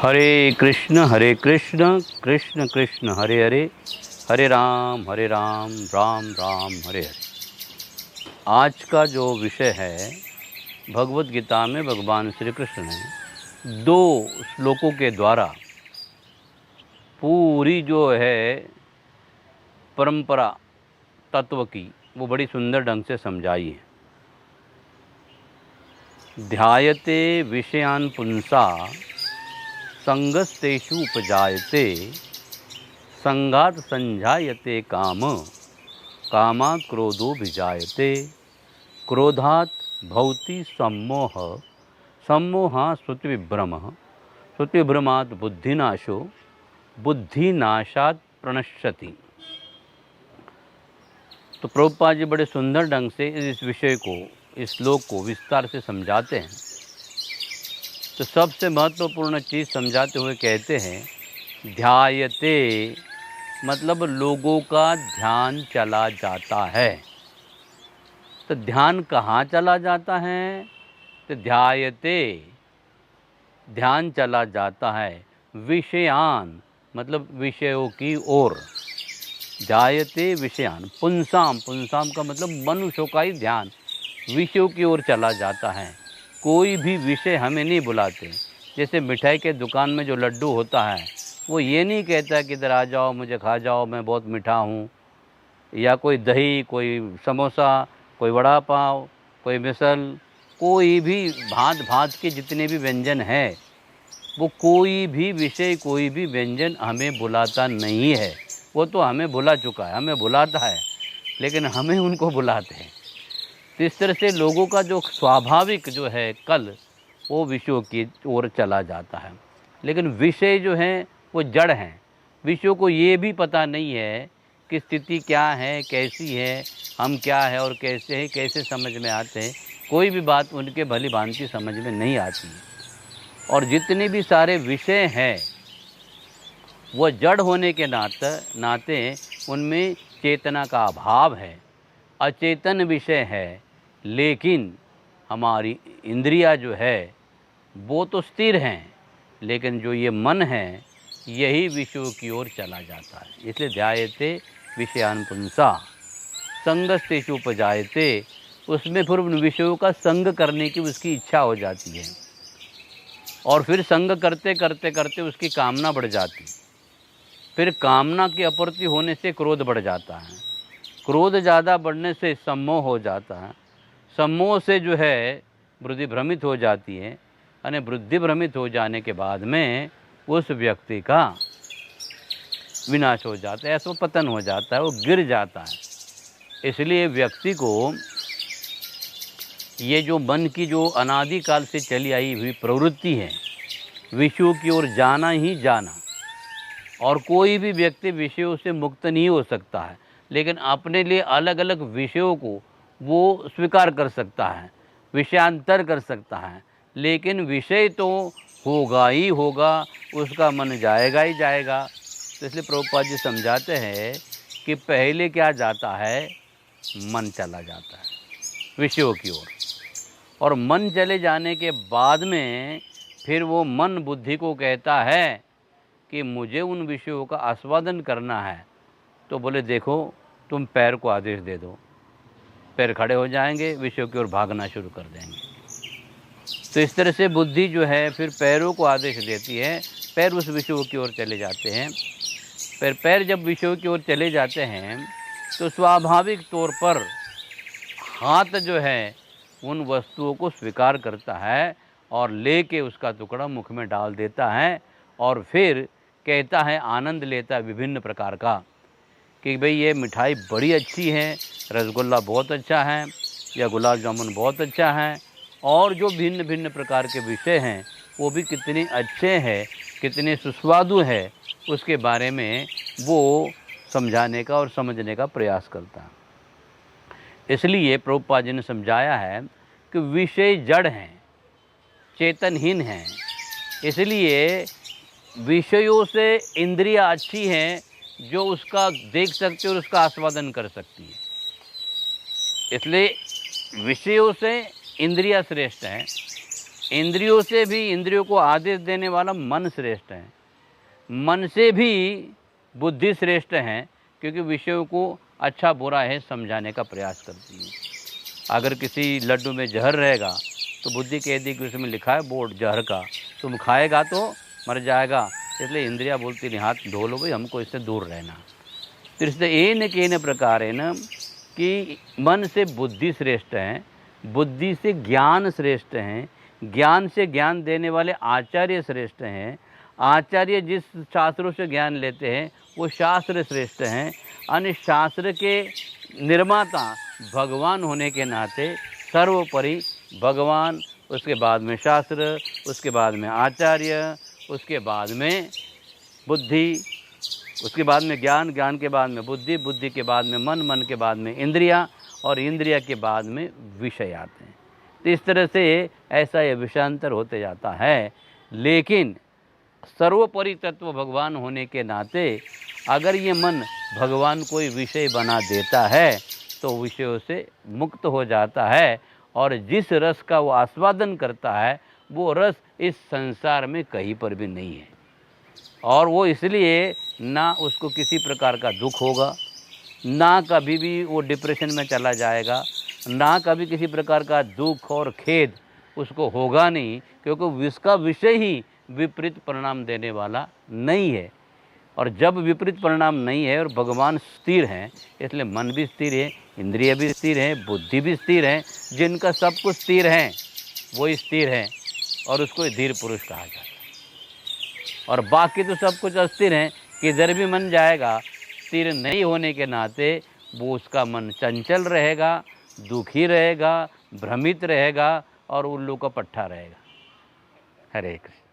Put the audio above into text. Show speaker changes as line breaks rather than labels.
हरे कृष्ण कृष्ण कृष्ण हरे हरे, हरे राम राम राम हरे हरे। आज का जो विषय है, भगवत गीता में भगवान श्री कृष्ण ने 2 श्लोकों के द्वारा पूरी जो है परंपरा तत्व की वो बड़ी सुंदर ढंग से समझाई है। ध्यायते विषयान पुंसा संगस्तेषु उपजायते, संगात संजायते काम, कामात् क्रोधो विजायते, क्रोधात् भवति सम्मोह, सम्मोहात् श्रुतिविभ्रमः, श्रुतिविभ्रमात् बुद्धिनाशो, बुद्धिनाशात् प्रणश्यति। तो प्रभुपाद जी बड़े सुंदर ढंग से इस विषय को, इस श्लोक को विस्तार से समझाते हैं। तो सबसे महत्वपूर्ण चीज़ समझाते हुए कहते हैं, ध्यायते मतलब लोगों का ध्यान चला जाता है। तो ध्यान कहाँ चला जाता है? तो ध्यायते ध्यान चला जाता है विषयान मतलब विषयों की ओर। ध्यायते विषयान, पुंसाम, पुंसाम का मतलब मनुष्यों का ही ध्यान विषयों की ओर चला जाता है। कोई भी विषय हमें नहीं बुलाते। जैसे मिठाई के दुकान में जो लड्डू होता है, वो ये नहीं कहता कि इधर आ जाओ, मुझे खा जाओ, मैं बहुत मीठा हूँ। या कोई दही, कोई समोसा, कोई वड़ा पाव, कोई मिसल, कोई भी भांत भांत के जितने भी व्यंजन हैं, वो कोई भी विषय, कोई भी व्यंजन हमें बुलाता नहीं है। वो तो हमें बुला चुका है, हमें बुलाता है, लेकिन हमें उनको बुलाते हैं। तो इस तरह से लोगों का जो स्वाभाविक जो है कल, वो विषयों की ओर चला जाता है। लेकिन विषय जो हैं वो जड़ हैं। विषयों को ये भी पता नहीं है कि स्थिति क्या है, कैसी है, हम क्या है और कैसे हैं, कैसे समझ में आते हैं। कोई भी बात उनके भली भांति समझ में नहीं आती है। और जितने भी सारे विषय हैं वो जड़ होने के नाते उनमें चेतना का अभाव है, अचेतन विषय है। लेकिन हमारी इंद्रिया जो है वो तो स्थिर हैं, लेकिन जो ये मन है यही विषयों की ओर चला जाता है। इसलिए ध्यायते विषयान पुंसा संगस्तेषु उपजायते, उसमें फिर उन विषयों का संग करने की उसकी इच्छा हो जाती है। और फिर संग करते करते करते उसकी कामना बढ़ जाती। फिर कामना की अपूर्ति होने से क्रोध बढ़ जाता है। क्रोध ज़्यादा बढ़ने से सम्मोह हो जाता है। सम्मोह से जो है बुद्धि भ्रमित हो जाती है। यानी बुद्धि भ्रमित हो जाने के बाद में उस व्यक्ति का विनाश हो जाता है, ऐसा पतन हो जाता है, वो गिर जाता है। इसलिए व्यक्ति को ये जो मन की जो अनादिकाल से चली आई हुई प्रवृत्ति है, विषयों की ओर जाना ही जाना, और कोई भी व्यक्ति विषयों से मुक्त नहीं हो सकता है। लेकिन अपने लिए अलग अलग विषयों को वो स्वीकार कर सकता है, विषयांतर कर सकता है। लेकिन विषय तो होगा ही होगा, उसका मन जाएगा ही जाएगा। तो इसलिए प्रभुपाद जी समझाते हैं कि पहले क्या जाता है, मन चला जाता है विषयों की ओर। और मन चले जाने के बाद में फिर वो मन बुद्धि को कहता है कि मुझे उन विषयों का आस्वादन करना है। तो बोले देखो, तुम पैर को आदेश दे दो, पैर खड़े हो जाएंगे, विषयों की ओर भागना शुरू कर देंगे। तो इस तरह से बुद्धि जो है फिर पैरों को आदेश देती है, पैर उस विषयों की ओर चले जाते हैं। फिर पैर जब विषयों की ओर चले जाते हैं तो स्वाभाविक तौर पर हाथ जो है उन वस्तुओं को स्वीकार करता है और लेके उसका टुकड़ा मुख में डाल देता है। और फिर कहता है, आनंद लेता है विभिन्न प्रकार का, कि भाई ये मिठाई बड़ी अच्छी है, रसगुल्ला बहुत अच्छा है, या गुलाब जामुन बहुत अच्छा है, और जो भिन्न भिन्न प्रकार के विषय हैं वो भी कितने अच्छे हैं, कितने सुस्वादु है, उसके बारे में वो समझाने का और समझने का प्रयास करता है। इसलिए प्रभुपाद जी ने समझाया है कि विषय जड़ हैं, चेतनहीन हैं। इसलिए विषयों से इंद्रियां अच्छी हैं जो उसका देख सकती है और उसका आस्वादन कर सकती है। इसलिए विषयों से इंद्रियां श्रेष्ठ हैं। इंद्रियों से भी, इंद्रियों को आदेश देने वाला मन श्रेष्ठ है, मन से भी बुद्धि श्रेष्ठ है, क्योंकि विषयों को अच्छा बुरा है समझाने का प्रयास करती है। अगर किसी लड्डू में जहर रहेगा तो बुद्धि कह दी कि उसमें लिखा है बोर्ड जहर का, तुम खाएगा तो मर जाएगा, इसलिए इंद्रिया बोलती नहीं हाथ धो लो भाई, हमको इससे दूर रहना। तो इसलिए एन केन प्रकार है न कि मन से बुद्धि श्रेष्ठ है, बुद्धि से ज्ञान श्रेष्ठ हैं, ज्ञान से ज्ञान देने वाले आचार्य श्रेष्ठ हैं, आचार्य जिस शास्त्रों से ज्ञान लेते हैं वो शास्त्र श्रेष्ठ हैं, अन्य शास्त्र के निर्माता भगवान होने के नाते सर्वोपरि भगवान, उसके बाद में शास्त्र, उसके बाद में आचार्य, उसके बाद में बुद्धि, उसके बाद में ज्ञान, ज्ञान के बाद में बुद्धि, बुद्धि के बाद में मन, मन के बाद में इंद्रिया, और इंद्रिया के बाद में विषय आते हैं। तो इस तरह से ऐसा यह विषयांतर होते जाता है। लेकिन सर्वोपरि तत्व भगवान होने के नाते अगर ये मन भगवान कोई विषय बना देता है तो विषयों से मुक्त हो जाता है, और जिस रस का वो आस्वादन करता है वो रस इस संसार में कहीं पर भी नहीं है। और वो इसलिए ना उसको किसी प्रकार का दुख होगा, ना कभी भी वो डिप्रेशन में चला जाएगा, ना कभी किसी प्रकार का दुख और खेद उसको होगा नहीं, क्योंकि उसका विषय ही विपरीत परिणाम देने वाला नहीं है। और जब विपरीत परिणाम नहीं है और भगवान स्थिर हैं, इसलिए मन भी स्थिर है, इंद्रिय भी स्थिर है, बुद्धि भी स्थिर है। जिनका सब कुछ स्थिर है वो स्थिर है, और उसको धीर पुरुष कहा जाता है। और बाकी तो सब कुछ अस्थिर है, किधर भी मन जाएगा, स्थिर नहीं होने के नाते वो उसका मन चंचल रहेगा, दुखी रहेगा, भ्रमित रहेगा और उल्लू का पट्टा रहेगा। हरे कृष्ण।